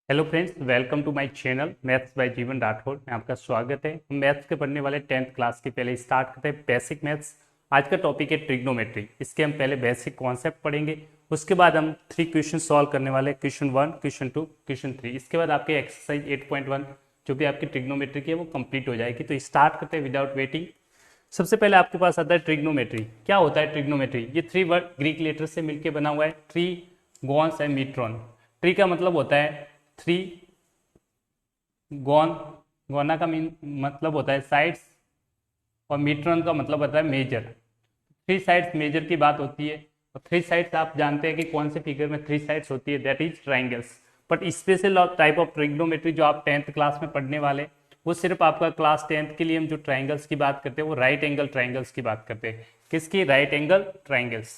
Hello friends, welcome to my channel maths by Jeevan Rathore में आपका स्वागत है। हम मैथ्स के पढ़ने वाले 10th क्लास के पहले स्टार्ट करते हैं बेसिक मैथ्स। आज का टॉपिक है ट्रिग्नोमेट्री। इसके हम पहले बेसिक कॉन्सेप्ट पढ़ेंगे, उसके बाद हम 3 क्वेश्चन सॉल्व करने वाले, क्वेश्चन 1, क्वेश्चन 2, क्वेश्चन 3। इसके बाद आपके एक्सरसाइज 8.1 जो भी आपकी ट्रिग्नोमेट्री की है वो कंप्लीट हो जाएगी। तो स्टार्ट करते हैं विदाउट वेटिंग। सबसे पहले आपके पास आता है ट्रिग्नोमेट्री। क्या होता है ट्रिग्नोमेट्री? ये 3 वर्ड ग्रीक लेटर से मिलकर बना हुआ है, ट्री, गॉन्स एंड मीट्रॉन। ट्री का मतलब होता है 3, गॉन, गोना का मतलब होता है साइड्स, और मीट्रॉन का मतलब होता है मेजर। थ्री साइड्स मेजर की बात होती है, और थ्री साइड्स आप जानते हैं कि कौन से फिगर में थ्री साइड्स होती है, that is triangles. But special type of trigonometry जो आप 10th क्लास में पढ़ने वाले, वो सिर्फ आपका क्लास 10th के लिए हम जो ट्राइंगल्स की बात करते हैं वो राइट एंगल ट्राइंगल्स की बात करते हैं। किसकी? Right angle triangles.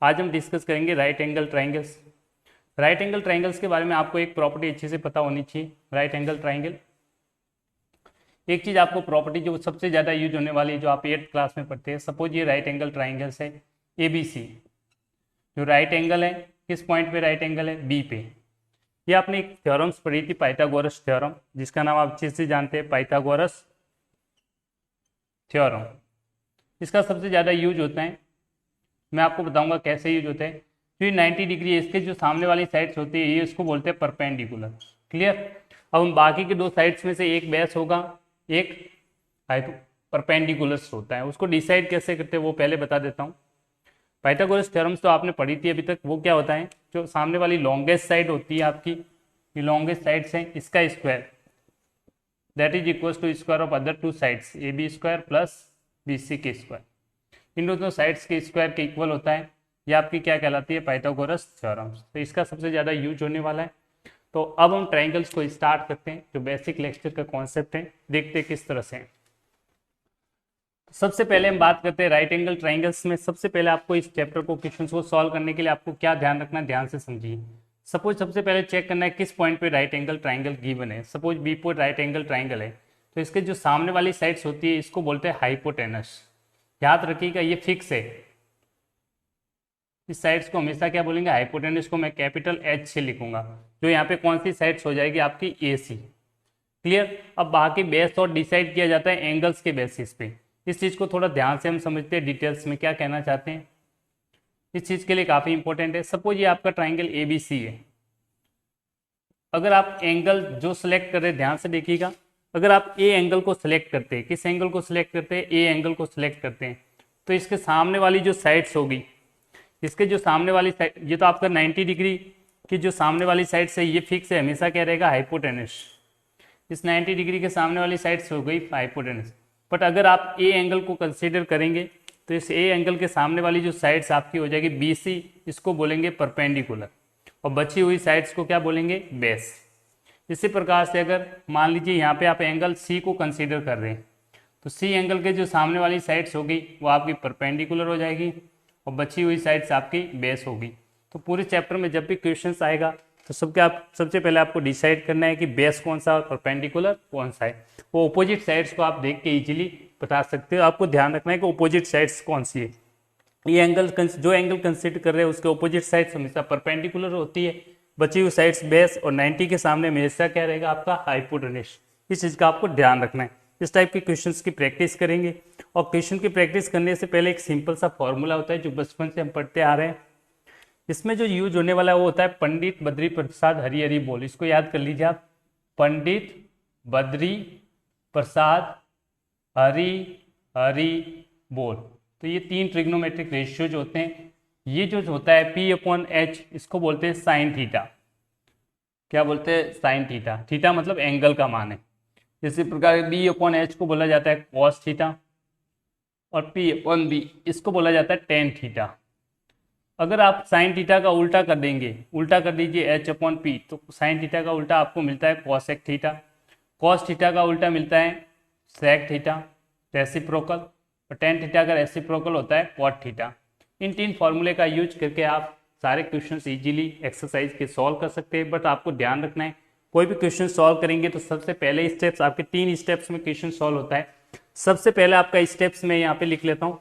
आज हम डिस्कस करेंगे right angle triangles. Right angle triangles के बारे में आपको एक प्रॉपर्टी अच्छे से पता होनी चाहिए। राइट एंगल ट्राइंगल, एक चीज आपको प्रॉपर्टी जो सबसे ज्यादा यूज होने वाली है, जो आप 8th क्लास में पढ़ते हैं, सपोज ये राइट एंगल ट्राइंगल्स है ABC। जो राइट एंगल है, किस पॉइंट पे राइट एंगल है? बी पे। ये आपने एक थ्योरम्स पढ़ी थी, पाइथागोरस थ्योरम, जिसका नाम आप अच्छे से जानते हैं, पाइथागोरस थ्योरम। इसका सबसे ज्यादा यूज होता है, मैं आपको बताऊंगा कैसे यूज होता है। जो ये 90 डिग्री है, इसके जो सामने वाली साइड्स होती है ये इसको बोलते हैं परपेंडिकुलर। क्लियर? अब हम बाकी के दो साइड्स में से एक बेस होगा, एक परपेंडिकुलर होता है, उसको डिसाइड कैसे करते हैं वो पहले बता देता हूँ। पाइथागोरस थ्योरम्स तो आपने पढ़ी थी अभी तक। वो क्या होता है, जो सामने वाली लॉन्गेस्ट साइड होती है आपकी, ये लॉन्गेस्ट साइड्स हैं, इसका square that is equal to square of other two sides AB square plus BC के स्क्वायर। इन दोनों साइड्स के स्क्वायर के इक्वल होता है। ये आपकी क्या कहलाती है? Pythagoras theorems. तो इसका सबसे ज़्यादा यूज होने वाला है। तो अब हम ट्राइंगल्स को स्टार्ट करते हैं, जो बेसिक लेक्चर का कॉन्सेप्ट है, देखते हैं किस तरह से। सबसे पहले हम बात करते हैं राइट एंगल ट्राइंगल्स में। सबसे पहले आपको इस चैप्टर को, क्वेश्चन को सॉल्व करने के लिए आपको क्या ध्यान रखना है, ध्यान से समझिए। सपोज सबसे पहले चेक करना है किस पॉइंट पे राइट एंगल ट्राइंगल गिवन है। सपोज बी पर राइट एंगल ट्राइंगल है, तो इसके जो सामने वाली साइड्स होती है इसको बोलते हैं हाइपोटेनस। याद रखिएगा, ये फिक्स है। इस साइड्स को हमेशा क्या बोलेंगे? हाइपोटेनस को मैं कैपिटल H से लिखूंगा। जो यहाँ पे कौन सी साइड्स हो जाएगी? आपकी AC। क्लियर? अब बाकी बेस और डिसाइड किया जाता है एंगल्स के बेसिस पे। इस चीज को थोड़ा ध्यान से हम समझते हैं, डिटेल्स में क्या कहना चाहते हैं। इस चीज के लिए काफी इंपॉर्टेंट है। सपोज ये आपका ट्राइंगल ABC है। अगर आप एंगल जो सिलेक्ट कर रहे हैं, ध्यान से देखिएगा, अगर आप ए एंगल को सिलेक्ट करते हैं, किस एंगल को सिलेक्ट करते हैं? ए एंगल को सिलेक्ट करते हैं, तो इसके सामने वाली जो साइड्स होगी, इसके जो सामने वाली साइड, ये तो आपका 90 डिग्री की जो सामने वाली साइड से, ये फिक्स है, हमेशा क्या रहेगा? हाइपोटेनस। इस 90 डिग्री के सामने वाली साइड से हो गई हाइपोटेनस। बट अगर आप ए एंगल को कंसीडर करेंगे, तो इस ए एंगल के सामने वाली जो साइड्स आपकी हो जाएगी BC, इसको बोलेंगे परपेंडिकुलर, और बची हुई साइड्स को क्या बोलेंगे? बेस। इसी प्रकार से अगर मान लीजिए यहाँ पे आप एंगल C को कंसीडर कर रहे हैं, तो C एंगल के जो सामने वाली साइड्स होगी वो आपकी परपेंडिकुलर हो जाएगी, और बची हुई साइड्स आपकी बेस होगी। तो पूरे चैप्टर में जब भी क्वेश्चंस आएगा तो सबसे पहले आपको डिसाइड करना है कि बेस कौन सा और परपेंडिकुलर कौन सा है। वो ऑपोजिट साइड्स को आप देख के इजीली बता सकते हो। आपको ध्यान रखना है कि ऑपोजिट साइड्स कौन सी है। ये एंगल, जो एंगल कंसीडर कर रहे हैं उसके ऑपोजिट साइड्स हमेशा परपेंडिकुलर होती है, बची हुई साइड्स बेस, और 90 के सामने हमेशा क्या रहेगा? आपका हाइपोटेनस। इस चीज़ का आपको ध्यान रखना है। इस टाइप के क्वेश्चंस की प्रैक्टिस करेंगे, और क्वेश्चन की प्रैक्टिस करने से पहले एक सिंपल सा फॉर्मूला होता है जो बचपन से हम पढ़ते आ रहे हैं। इसमें जो यूज होने वाला है वो होता है पंडित बद्री प्रसाद हरी हरी बोल। इसको याद कर लीजिए आप, पंडित बद्री प्रसाद हरी हरी बोल। तो ये 3 ट्रिग्नोमेट्रिक रेशियोज होते हैं। ये जो होता है P/H, इसको बोलते हैं साइन थीटा। क्या बोलते हैं? Sine theta. थीटा मतलब एंगल का मान है। इसी प्रकार B/H को बोला जाता है कॉस थीटा, और P/B इसको बोला जाता है टेन थीटा। अगर आप साइन थीटा का उल्टा कर देंगे, उल्टा कर दीजिए H/P, तो साइन थीटा का उल्टा आपको मिलता है कॉसेक थीटा। कॉस थीटा का उल्टा मिलता है सेक थीटा, रेसिप्रोकल। और टेन थीटा का रेसिप्रोकल होता है कॉट थीटा। इन 3 फॉर्मूले का यूज करके आप सारे क्वेश्चंस इजीली एक्सरसाइज के सॉल्व कर सकते हैं। बट आपको ध्यान रखना है, कोई भी क्वेश्चन सॉल्व करेंगे तो सबसे पहले स्टेप्स, आपके 3 स्टेप्स में क्वेश्चन सॉल्व होता है। सबसे पहले आपका स्टेप्स में यहाँ पे लिख लेता हूँ।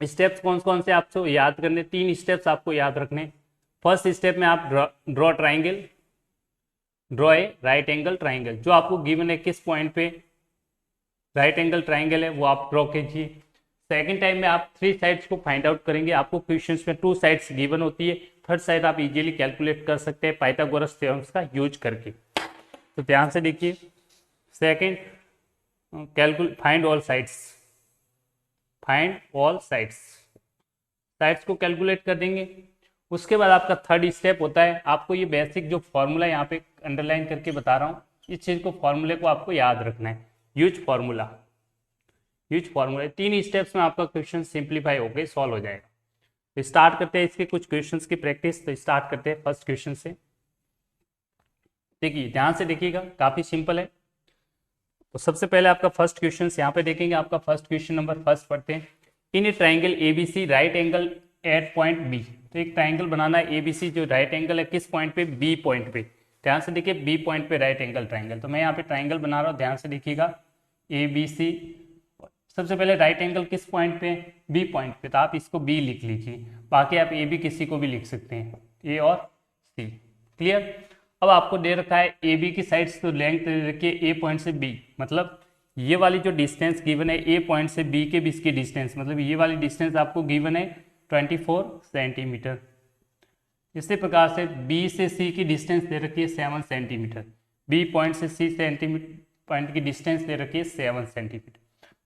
स्टेप्स कौन कौन से आपको याद करने? 3 स्टेप्स आपको याद रखने। फर्स्ट स्टेप में आप draw triangle, draw a right angle triangle, जो आपको गिवन है किस पॉइंट पे राइट एंगल ट्राइंगल है वो आप ड्रॉ कीजिए। सेकंड टाइम में आप 3 साइड्स को फाइंड आउट करेंगे, आपको क्वेश्चंस में 2 साइड्स गिवन होती है, थर्ड साइड आप इजीली कैलकुलेट कर सकते हैं पाइथागोरस थ्योरम्स का यूज करके। तो ध्यान से देखिए, second calculate find all sides, find all sides, sides को कैलकुलेट कर देंगे। उसके बाद आपका थर्ड स्टेप होता है, आपको ये बेसिक जो फॉर्मूला यहाँ पे अंडरलाइन करके बता रहा हूँ, इस चीज को फॉर्मूले को आपको याद रखना है। Use formula, use formula, 3 steps में आपका क्वेश्चन सिंप्लीफाई होकर सॉल्व हो जाएगा। तो स्टार्ट करते हैं इसके कुछ क्वेश्चंस की प्रैक्टिस। तो स्टार्ट करते हैं फर्स्ट क्वेश्चन से। देखिए ध्यान से देखिएगा, काफी सिंपल है। तो सबसे पहले आपका फर्स्ट क्वेश्चन यहाँ पे देखेंगे, आपका फर्स्ट क्वेश्चन नंबर फर्स्ट पढ़ते हैं। In a triangle ABC right angle at point B, तो एक ट्राइंगल बनाना है एबीसी जो राइट एंगल है किस पॉइंट पे, बी पॉइंट पे। ध्यान से देखिए बी पॉइंट पे राइट एंगल ट्राइंगल, तो मैं यहाँ पे ट्राइंगल बना रहा हूँ, ध्यान से देखिएगा एबीसी। सबसे पहले राइट एंगल किस पॉइंट पे, बी पॉइंट पे, तो आप इसको बी लिख लीजिए, बाकी आप ए बी किसी को भी लिख सकते हैं, ए और सी। क्लियर। अब आपको दे रखा है ए बी की साइड्स, तो लेंथ दे रखी है ए पॉइंट से बी, मतलब ये वाली जो डिस्टेंस गिवन है ए पॉइंट से बी के बीच की डिस्टेंस, मतलब ये वाली डिस्टेंस आपको गिवन है 24 सेंटीमीटर। इसी प्रकार से बी से सी की डिस्टेंस दे रखी है 7 सेंटीमीटर, बी पॉइंट से सी सेंटीमीटर पॉइंट की डिस्टेंस दे रखी है 7 सेंटीमीटर।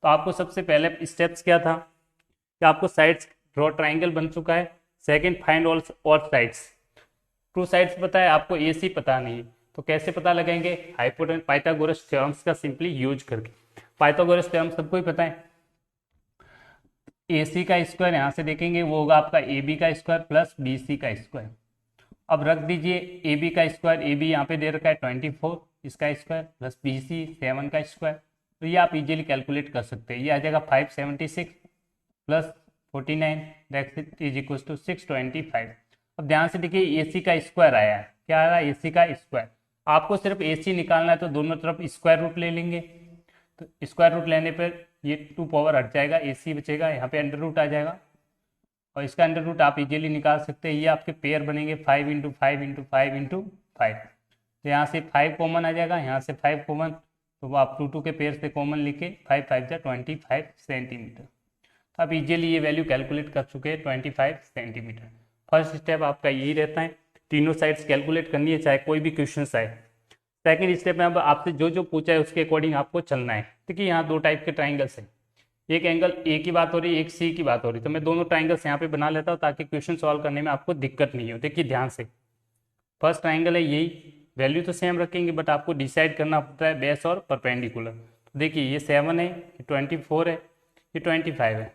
तो आपको सबसे पहले स्टेप्स क्या था कि आपको साइड्स ड्रॉ ट्राइंगल बन चुका है। Second find all sides, 2 sides पता है आपको, ए सी पता नहीं है, तो कैसे पता लगाएंगे, हाइपोटेनस पाइथागोरस थ्योरम्स का सिंपली यूज करके। पाइथागोरस थ्योरम सबको ही पता है, ए सी का स्क्वायर यहाँ से देखेंगे वो होगा आपका ए बी का स्क्वायर प्लस बी सी का स्क्वायर। अब रख दीजिए ए बी का स्क्वायर, ए बी यहाँ पे दे रखा है 24 इसका स्क्वायर प्लस बी सी 7 का स्क्वायर, तो ये आप इजीली कैलकुलेट कर सकते हैं। ये आ जाएगा 576 plus 49 that is equal to 625। अब ध्यान से देखिए ए सी का स्क्वायर आया है, क्या आ रहा है, ए सी का स्क्वायर। आपको सिर्फ ए सी निकालना है तो दोनों तरफ स्क्वायर रूट ले लेंगे, तो स्क्वायर रूट लेने पर ये 2 पावर हट जाएगा, ए सी बचेगा, यहाँ पे अंडर रूट आ जाएगा और इसका अंडर रूट आप इजीली निकाल सकते हैं। ये आपके पेयर बनेंगे 5 इंटू 5 इंटू 5 इंटू 5, तो यहाँ से 5 कॉमन आ जाएगा, यहाँ से 5 कॉमन, तो आप 2 2 के पेयर से कॉमन लिखे 5 5 जा 25 सेंटीमीटर। तो आप इजीली ये वैल्यू कैलकुलेट कर चुके हैं 25 सेंटीमीटर। फर्स्ट स्टेप आपका यही रहता है, तीनों साइड्स कैलकुलेट करनी है चाहे कोई भी क्वेश्चन आए। सेकंड स्टेप में अब आपसे जो जो पूछा है उसके अकॉर्डिंग आपको चलना है। देखिए यहाँ 2 टाइप के ट्राइंगल्स हैं, एक एंगल ए की बात हो रही है, एक सी की बात हो रही है, तो मैं दोनों ट्राइंगल्स यहाँ पे बना लेता हूँ ताकि क्वेश्चन सॉल्व करने में आपको दिक्कत नहीं हो। देखिए ध्यान से, फर्स्ट ट्राइंगल है यही, वैल्यू तो सेम रखेंगे बट आपको डिसाइड करना पड़ता है बेस और परपेंडिकुलर। तो देखिए ये 7 है, ये 24 है, ये 25 है।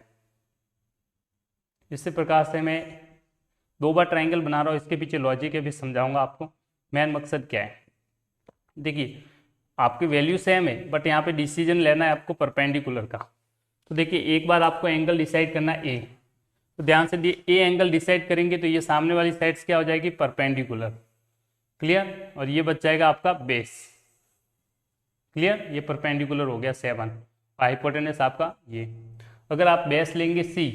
इसी प्रकार से मैं 2 बार ट्राइंगल बना रहा हूँ, इसके पीछे लॉजिक है भी समझाऊंगा आपको, मेन मकसद क्या है। देखिए आपकी वैल्यू सेम है बट यहाँ पे डिसीजन लेना है आपको परपेंडिकुलर का। तो देखिए एक बार आपको एंगल डिसाइड करना है ए, तो ध्यान से ए एंगल डिसाइड करेंगे तो ये सामने वाली साइड्स क्या हो जाएगी, परपेंडिकुलर। क्लियर। और ये बच जाएगा आपका बेस। क्लियर, ये परपेंडिकुलर हो गया 7, हाइपोटेनस आपका ये। अगर आप बेस लेंगे सी,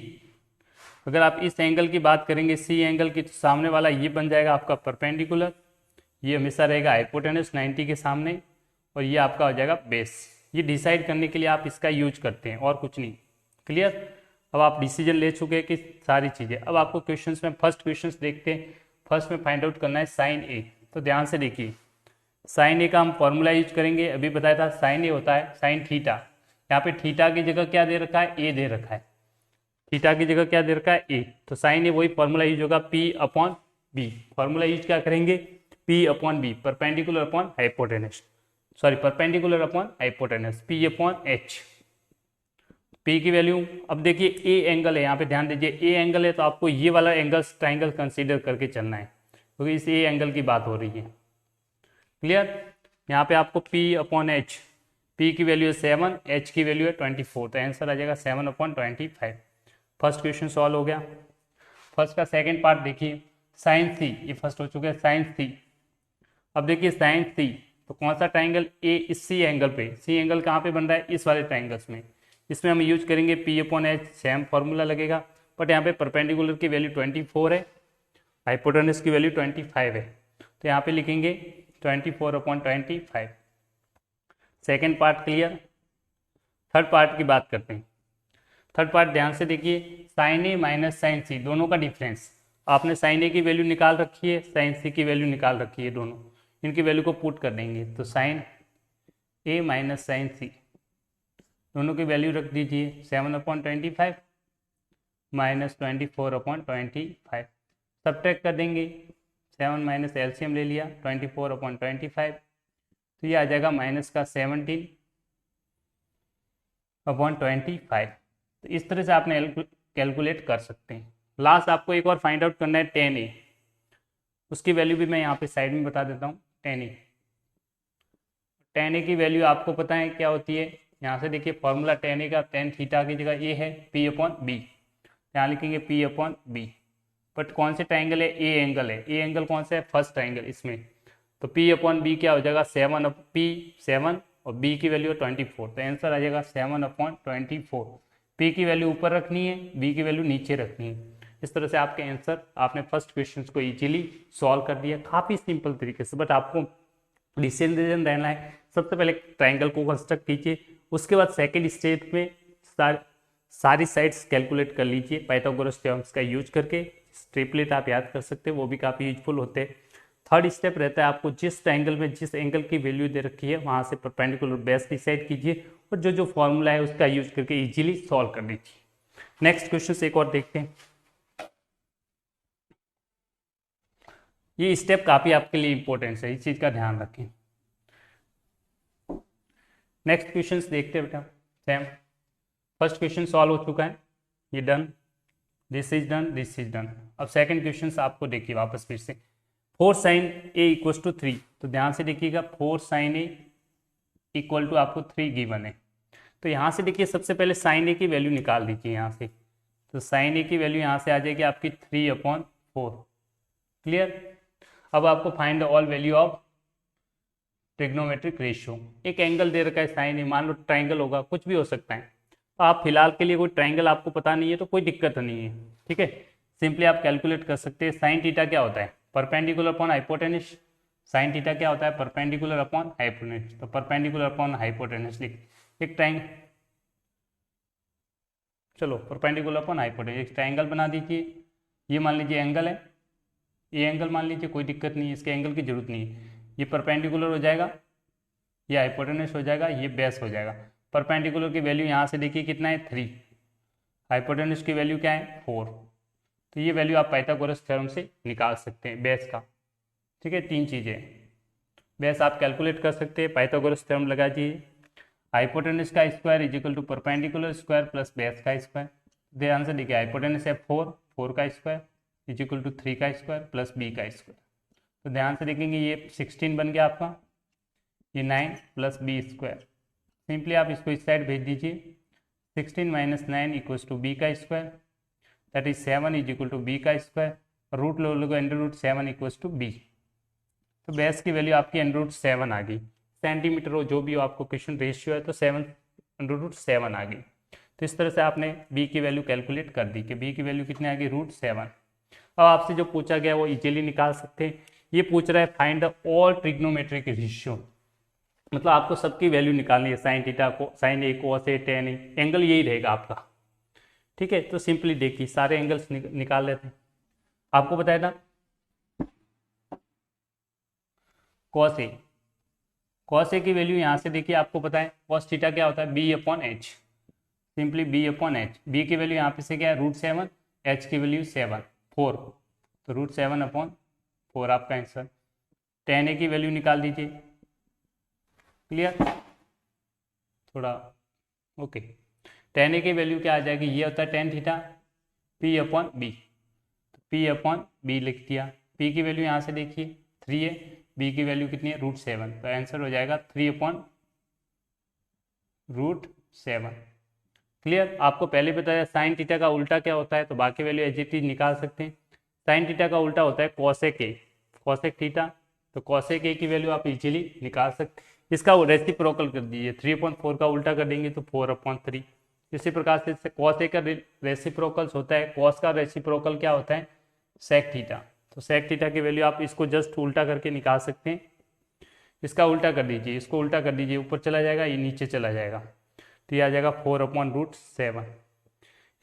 अगर आप इस एंगल की बात करेंगे सी एंगल की, तो सामने वाला ये बन जाएगा आपका परपेंडिकुलर, ये हमेशा रहेगा हाइपोटेनस 90 के सामने, और ये आपका हो जाएगा बेस। ये डिसाइड करने के लिए आप इसका यूज करते हैं और कुछ नहीं। क्लियर। अब आप डिसीजन ले चुके हैं कि सारी चीज़ें। अब आपको क्वेश्चंस में फर्स्ट क्वेश्चंस देखते हैं। फर्स्ट में फाइंड आउट करना है साइन ए, तो ध्यान से देखिए साइन ए का हम फॉर्मूला यूज करेंगे, अभी बताया था साइन ए होता है साइन थीटा। यहाँ पे थीटा की जगह क्या दे रखा है, ए दे रखा है, थीटा की जगह क्या दे रखा है, ए, तो साइन ए वही फॉर्मूला यूज होगा P upon B. Formula use क्या करेंगे, P upon B, perpendicular upon hypotenuse, sorry perpendicular upon hypotenuse, P upon H. P की वैल्यू, अब देखिए ए एंगल है, यहाँ पे ध्यान दीजिए ए एंगल है, तो आपको ये वाला एंगल ट्राइंगल कंसीडर करके चलना है क्योंकि इस ए एंगल की बात हो रही है। क्लियर। यहाँ पे आपको पी अपॉन एच, पी की वैल्यू है 7, एच की वैल्यू है 24, तो आंसर आ जाएगा 7 अपॉन 25। फर्स्ट क्वेश्चन सॉल्व हो गया। फर्स्ट का सेकेंड पार्ट देखिए, साइन सी, ये फर्स्ट हो चुका है साइन सी। अब देखिए साइन सी, तो कौन सा ट्राइंगल, ए इस सी एंगल पे, सी एंगल कहाँ पे बन रहा है, इस वाले ट्राइंगल्स में, इसमें हम यूज करेंगे P upon H, same formula लगेगा, बट यहाँ पे परपेंडिकुलर की वैल्यू 24 है, हाइपोटेनस की वैल्यू 25 है, तो यहाँ पे लिखेंगे 24/25। Second part clear. Third part की बात करते हैं। थर्ड पार्ट ध्यान से देखिए, साइन ए माइनस साइन सी दोनों का डिफरेंस। आपने साइन ए की वैल्यू निकाल रखी है, साइन सी की वैल्यू निकाल रखी है, दोनों इनकी वैल्यू को पुट कर देंगे तो साइन ए माइनस साइन सी दोनों की वैल्यू रख दीजिए 7/25 माइनस 24/25। सब्ट्रैक्ट कर देंगे, 7 माइनस एलसीएम ले लिया 24/25, तो ये आ जाएगा माइनस का 17/25। तो इस तरह से आपने कैलकुलेट कर सकते हैं। लास्ट आपको एक और फाइंड आउट करना है tan a, उसकी वैल्यू भी मैं यहाँ पे साइड में बता देता हूँ। tan a की वैल्यू आपको पता है क्या होती है, यहाँ से देखिए फॉर्मूला tan a का tan थीटा की जगह a है p/b, यहाँ लिखेंगे p/b। बट कौन से ट्राइंगल है, ए एंगल है, ए एंगल कौन सा है, फर्स्ट ट्राइंगल इसमें, तो p/b क्या हो जाएगा 7 और b की वैल्यू 24, तो आंसर आ जाएगा 7/24। p की वैल्यू ऊपर रखनी है, b की वैल्यू नीचे रखनी है। इस तरह से आपके आंसर, आपने फर्स्ट क्वेश्चन को इजीली सॉल्व कर दिया, काफ़ी सिंपल तरीके से। बट आपको डिसीजन रहना है, सबसे पहले ट्राइंगल को कंस्ट्रक्ट कीजिए, उसके बाद सेकेंड स्टेप में सारी साइड्स कैलकुलेट कर लीजिए पाइथागोरस थ्योरम्स का यूज करके। ट्रिपलेट आप याद कर सकते हैं, वो भी काफ़ी यूजफुल होते हैं। थर्ड स्टेप रहता है आपको जिस ट्राइंगल में जिस एंगल की वैल्यू दे रखी है वहाँ से परपेंडिकुलर बेस डिसाइड कीजिए और जो जो फॉर्मूला है उसका यूज करके इजीली सॉल्व कर लीजिए। नेक्स्ट क्वेश्चन एक और देखते हैं। ये स्टेप काफ़ी आपके लिए इंपॉर्टेंट है, इस चीज़ का ध्यान रखें। नेक्स्ट क्वेश्चन देखते हैं बेटा। सेम फर्स्ट क्वेश्चन सॉल्व हो चुका है, ये done, this is done, this is done. अब सेकंड क्वेश्चन आपको देखिए वापस फिर से, 4 sin a = 3, तो ध्यान से देखिएगा 4 sin a = आपको 3 गिवन है। तो यहाँ से देखिए सबसे पहले sin a की वैल्यू निकाल दीजिए यहाँ से, तो sin a की वैल्यू यहाँ से आ जाएगी आपकी 3/4। क्लियर। अब आपको find the all value of trigonometric ratio. एक एंगल दे रखा है sin a, मान लो ट्राइंगल होगा, कुछ भी हो सकता है। तो आप फिलहाल के लिए कोई ट्राइंगल आपको पता नहीं है तो कोई दिक्कत नहीं है, ठीक है। सिंपली आप कैलकुलेट कर सकते हैं। साइन थीटा क्या होता है, perpendicular upon hypotenuse. Sine theta क्या होता है, परपेंडिकुलर अपॉन हाइपोटेनस, तो परपेंडिकुलर अपॉन हाइपोटेनस लिख एक ट्राइंगल, चलो परपेंडिकुलर अपॉन हाइपोटेनस एक ट्राइंगल बना दीजिए। ये मान लीजिए एंगल है, ये एंगल मान लीजिए, कोई दिक्कत नहीं है, इसके एंगल की जरूरत नहीं है। ये परपेंडिकुलर हो जाएगा, ये हाइपोटेनस हो जाएगा, ये बेस हो जाएगा। परपेंडिकुलर की वैल्यू यहाँ से देखिए कितना है 3, हाइपोटेनस की वैल्यू क्या है 4, तो ये वैल्यू आप पाइथागोरस थ्योरम से निकाल सकते हैं बेस का, ठीक है। 3 चीज़ें, बेस आप कैलकुलेट कर सकते हैं, पाइथागोरस थ्योरम लगा दीजिए, हाइपोटेनस का square equal to perpendicular square plus base का स्क्वायर। ध्यान से देखिए हाइपोटेनस है 4 का स्क्वायर इजिकल टू 3 का स्क्वायर प्लस b का स्क्वायर। तो ध्यान से देखेंगे ये 16 बन गया आपका, ये 9 प्लस b स्क्वायर। सिंपली आप इसको इस साइड भेज दीजिए, 16 माइनस 9 इक्वल्स टू b का square, that is 7 is equal to b का स्क्वायर, रूट लो लोगे √7 इक्वल्स टू b। तो बेस की वैल्यू आपकी √7 आ गई। सेंटीमीटर हो जो भी हो, आपको क्वेश्चन रेशियो है तो 7 आ गई। तो इस तरह से आपने b की वैल्यू कैलकुलेट कर दी कि b की वैल्यू कितनी आ गई √7। अब आपसे जो पूछा गया वो इजीली निकाल सकते हैं। ये पूछ रहा है find the all trigonometric ratio, मतलब आपको सबकी वैल्यू निकालनी है, साइन थीटा को, साइन ए को, से टेन ए, एंगल यही रहेगा आपका, ठीक है। तो सिंपली देखिए सारे एंगल्स निकाल लेते हैं। आपको बताया था कॉस ए, कॉस ए की वैल्यू यहाँ से देखिए आपको पता है कॉस थीटा क्या होता है b/h, सिंपली b/h। b की वैल्यू यहाँ पे से क्या है √7, h की वैल्यू 7 4, तो √7/4 आपका आंसर। tan a की वैल्यू निकाल दीजिए, क्लियर, थोड़ा ओके। tan a की वैल्यू क्या आ जाएगी, ये होता है tan थीटा p/b, तो p/b लिख दिया। p की वैल्यू यहाँ से देखिए 3 है, b की वैल्यू कितनी है √7, तो आंसर हो जाएगा 3/√7। क्लियर। आपको पहले बताया साइन थीटा का उल्टा क्या होता है, तो बाकी वैल्यू एज इट इज निकाल सकते हैं। साइन थीटा का उल्टा होता है कॉसेक ए, कॉसेक थीटा, तो कॉसेक ए की वैल्यू आप इजीली निकाल सकते हैं। इसका रेसिप्रोकल कर दीजिए, 3/4 का उल्टा कर देंगे तो 4/3। इसी प्रकार से कॉस ए का रेसिप्रोकल्स होता है, कॉस का रेसिप्रोकल क्या होता है सेक थीटा, तो सेक थीटा की वैल्यू आप इसको जस्ट उल्टा करके निकाल सकते हैं, इसका उल्टा कर दीजिए, इसको उल्टा कर दीजिए, ऊपर चला जाएगा, ये नीचे चला जाएगा, तो ये आ जाएगा 4/√7।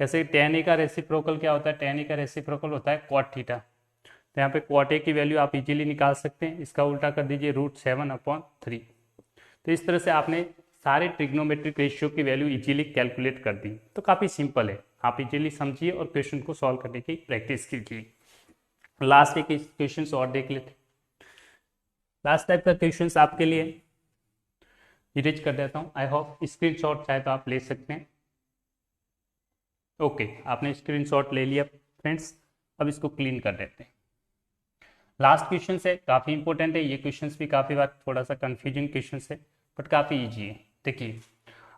जैसे tan a का रेसिप्रोकल क्या होता है, tan a का रेसिप्रोकल होता है cot थीटा। तो यहाँ पे cot a की वैल्यू आप इजीली निकाल सकते हैं, इसका उल्टा कर दीजिए √7/3। तो इस तरह से आपने सारे ट्रिग्नोमेट्रिक रेशियो की वैल्यू इजीली कैलकुलेट कर दी। तो काफ़ी सिंपल है, आप इजीली समझिए और क्वेश्चन को सॉल्व करने की प्रैक्टिस कीजिए। लास्ट एक क्वेश्चन और देख लेते। लास्ट टाइप का क्वेश्चन आपके लिए इरेज कर देता हूँ। आई होप स्क्रीनशॉट चाहे तो आप ले सकते हैं। ओके, आपने स्क्रीनशॉट ले लिया फ्रेंड्स, अब इसको क्लीन कर देते हैं। लास्ट क्वेश्चन है, काफ़ी इंपॉर्टेंट है ये क्वेश्चन भी, काफ़ी बार थोड़ा सा कंफ्यूजिंग क्वेश्चन है बट काफ़ी ईजी है। देखिए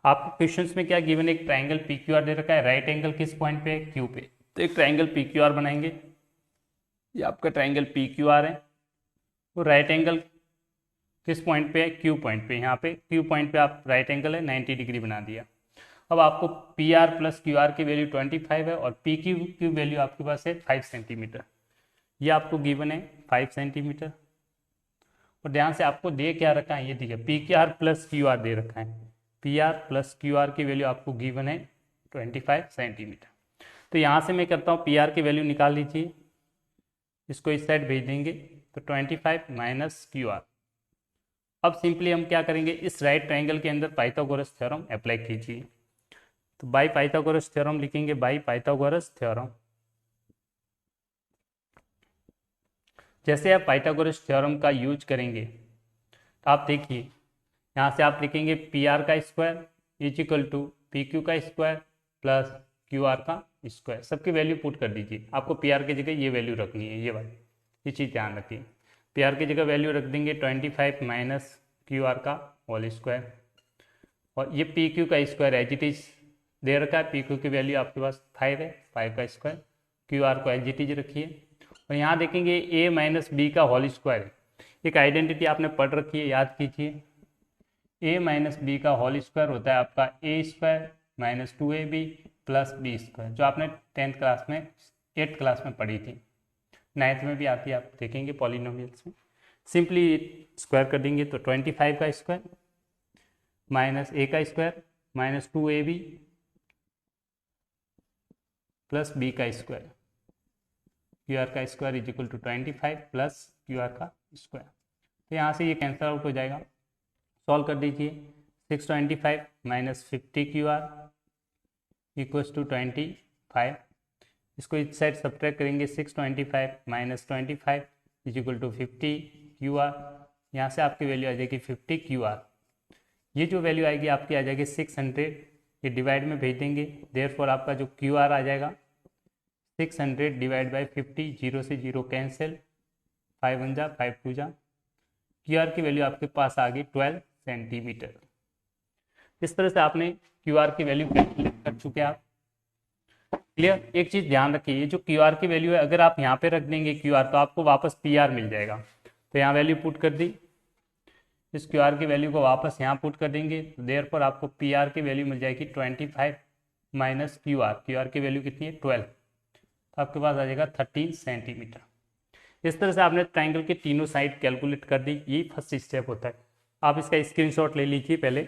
आपको क्वेश्चन में क्या गिवन, एक ट्राइंगल पी क्यू आर दे रखा है, राइट एंगल किस पॉइंट पे है, क्यू पे। तो एक ट्राइंगल पी क्यू आर बनाएंगे, ये आपका ट्राइंगल पी क्यू आर है, वो राइट एंगल किस पॉइंट पे है, क्यू पॉइंट पे। यहाँ पे क्यू पॉइंट पे आप राइट एंगल है 90 डिग्री बना दिया। अब आपको P R plus Q R की वैल्यू 25 है और पी क्यू की वैल्यू आपके पास है 5 सेंटीमीटर। ये आपको गिवन है 5 सेंटीमीटर। और ध्यान से आपको दे क्या रखा है, ये देखिए P Q R plus Q R दे रखा है, P R plus Q R की वैल्यू आपको गिवन है 25 सेंटीमीटर। तो यहाँ से मैं करता हूँ पी आर की वैल्यू निकाल लीजिए, इसको इस साइड भेज देंगे, तो 25 माइनस क्यू आर। अब सिंपली हम क्या करेंगे, इस राइट ट्राइंगल के अंदर पाइथागोरस थ्योरम अप्लाई कीजिए। तो बाय पाइथागोरस थ्योरम लिखेंगे, बाय पाइथागोरस थ्योरम। जैसे आप पाइथागोरस थ्योरम का यूज करेंगे तो आप देखिए यहाँ से आप लिखेंगे पी आर का square is equal to P Q का स्क्वायर प्लस क्यू आर का स्क्वायर। सबकी वैल्यू पुट कर दीजिए। आपको पी आर की जगह ये वैल्यू रखनी है, ये वाली, ये चीज़ ध्यान रखिए। पी आर की जगह वैल्यू रख देंगे 25 माइनस क्यू आर का होल स्क्वायर, और ये पी क्यू का स्क्वायर एज इट इज दे रखा है। पी क्यू की वैल्यू आपके पास 5 है, 5 का स्क्वायर, क्यू आर को एज इट इज रखिए। और यहाँ देखेंगे a माइनस बी का होल स्क्वायर, एक आइडेंटिटी आपने पढ़ रखी है, याद कीजिए। a माइनस बी का होल स्क्वायर होता है आपका a square minus 2ab plus B square, जो आपने 10th क्लास में 8th क्लास में पढ़ी थी, 9th में भी आती है, आप देखेंगे पॉलिनोमियल्स में। सिंपली स्क्वायर कर देंगे तो 25 का स्क्वायर माइनस a का square minus 2ab plus b का स्क्वायर, क्यू आर का square is equal to 25 plus Q R का स्क्वायर। तो यहाँ से ये कैंसिल आउट हो जाएगा। सॉल्व कर दीजिए, 625 minus 50 Q R equals to 25। इसको इस साइड सब्ट्रैक्ट करेंगे, 625 minus 25 is equal to 50 Q R. यहाँ से आपकी वैल्यू आ जाएगी 50 क्यू आर। ये जो वैल्यू आएगी आपकी आ जाएगी 600, ये डिवाइड में भेज देंगे, देयरफॉर आपका जो क्यू आर आ जाएगा 600 डिवाइड बाई 50, 0 से 0 कैंसिल, 5 1 जा 5 2 जा, क्यू आर की वैल्यू आपके पास आ गई 12 सेंटीमीटर। इस तरह से आपने क्यू आर की वैल्यू कैलकुलेट कर चुके हैं आप। क्लियर। एक चीज़ ध्यान रखिए, ये जो क्यू आर की वैल्यू है अगर आप यहाँ पे रख देंगे क्यू आर, तो आपको वापस पी आर मिल जाएगा। तो यहाँ वैल्यू पुट कर दी, इस क्यू आर की वैल्यू को वापस यहाँ पुट कर देंगे, तो देयरफॉर आपको पी आर की वैल्यू मिल जाएगी 25 minus Q are. Q R की वैल्यू कितनी है 12, तो आपके पास आ जाएगा 13 सेंटीमीटर। इस तरह से आपने ट्राइंगल के तीनों साइड कैलकुलेट कर दी। ये फर्स्ट स्टेप होता है। आप इसका स्क्रीनशॉट ले लीजिए पहले।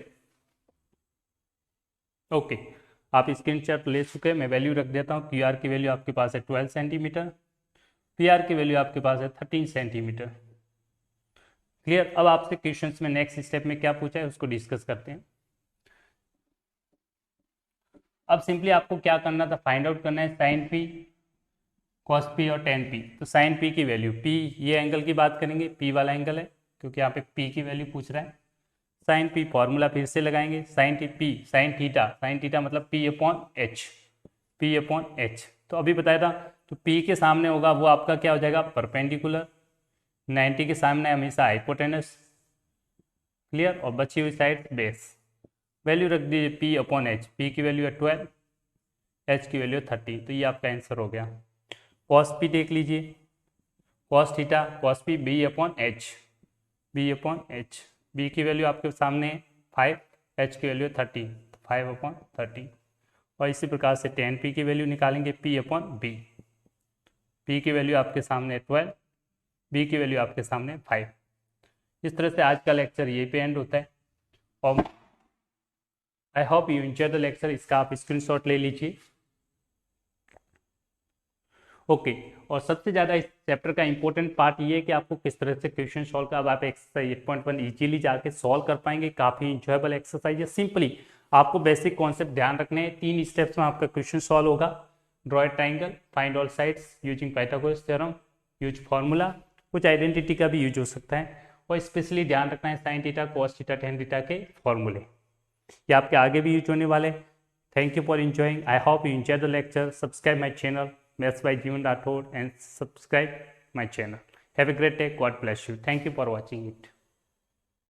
ओके, आप स्क्रीनशॉट ले चुके हैं, मैं वैल्यू रख देता हूँ। क्यू आर की वैल्यू आपके पास है 12 सेंटीमीटर, पी आर की वैल्यू आपके पास है 13 सेंटीमीटर। क्लियर। अब आपसे क्वेश्चन में नेक्स्ट स्टेप में क्या पूछा है उसको डिस्कस करते हैं। अब सिंपली आपको क्या करना था, फाइंड आउट करना है साइन पी, कॉस पी और टेन पी। तो साइन पी की वैल्यू, पी ये एंगल की बात करेंगे, पी वाला एंगल है क्योंकि यहाँ पे पी की वैल्यू पूछ रहा है। साइन पी फॉर्मूला फिर से लगाएंगे, साइन थीटा मतलब P upon H, P upon H. तो अभी बताया था, तो पी के सामने होगा वो आपका क्या हो जाएगा, परपेंडिकुलर। 90 के सामने हमेशा हाइपोटेनस। क्लियर। और बची हुई साइड बेस। वैल्यू रख दीजिए पी अपॉन एच, पी की वैल्यू है 12, एच की वैल्यू है 30। तो ये आपका आंसर हो गया। कॉस पी देख लीजिए, cos theta cos P B upon H, B upon H, B की वैल्यू आपके सामने है 5, एच की वैल्यू है 30, 5 अपॉन 30। और इसी प्रकार से टेन पी की वैल्यू निकालेंगे, पी अपॉन बी, पी की वैल्यू आपके सामने 12, बी की वैल्यू आपके सामने 5। इस तरह से आज का लेक्चर ये पे एंड होता है और I hope you enjoy the lecture. इसका आप स्क्रीनशॉट ले लीजिए। ओके और सबसे ज़्यादा इस चैप्टर का इंपॉर्टेंट पार्ट ये है कि आपको किस तरह से क्वेश्चन सॉल्व कर, अब आप एक्सरसाइज 8.1 इजीली जाके सॉल्व कर पाएंगे। काफ़ी इंजॉयबल एक्सरसाइज है। सिंपली आपको बेसिक कॉन्सेप्ट ध्यान रखने हैं। 3 स्टेप्स में आपका क्वेश्चन सॉल्व होगा। Draw a triangle, find all sides using Pythagoras theorem, use formula, कुछ आइडेंटिटी का भी यूज हो सकता है और स्पेशली ध्यान रखना है sine theta, cos theta, tan theta के फॉर्मूले, ये आपके आगे भी यूज होने वाले। Thank you for enjoying. I hope you enjoy the lecture. Subscribe my channel, Maths by Jeevan Rathod, and subscribe my channel. Have a great day. God bless you. Thank you for watching it.